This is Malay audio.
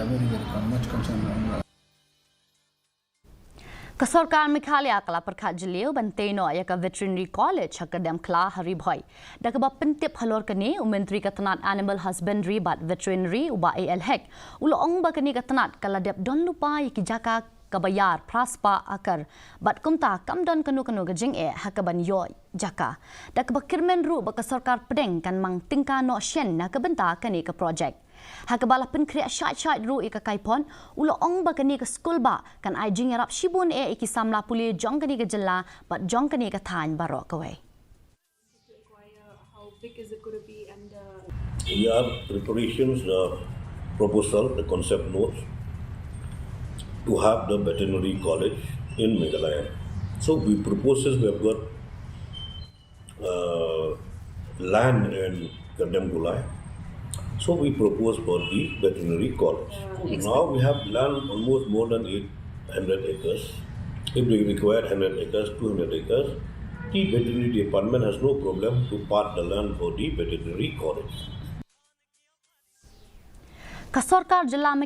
are very much concerned. Sorkar Mikhalia kala perkat jeliu banteno ya ka Veterinary College Kyrdemkhla hari Bhoi. Da ka pentip halor kani Menteri Ketenat Animal Husbandry bat Veterinary uba AL Hek. Ulo ong ba kani ketenat kala dep don lupa ki jaka kabayar praspa akar bat kumta kamdon kanu gajing hakaban yo jaka. Da ka kirmen ru ba ka Sorkar pedeng kan mang tingka no shen na ka benta kani ka project. Hakabala penkriak syait ru ika kaipon ulo ong ba kani ke skul ba kan ai jing yarap shibun iki samla puli jong kani ke jela but jong kani ke than baro kawai. How big is it going to be and we have preparations, the proposal, the concept notes to have the veterinary college in Meghalaya. So we propose this, we have got land in Kyrdemkhla. So we propose for the veterinary college. Now we have land almost more than 800 acres. If we require 100 acres, 200 acres, the veterinary department has no problem to part the land for the veterinary college. Sorkar jela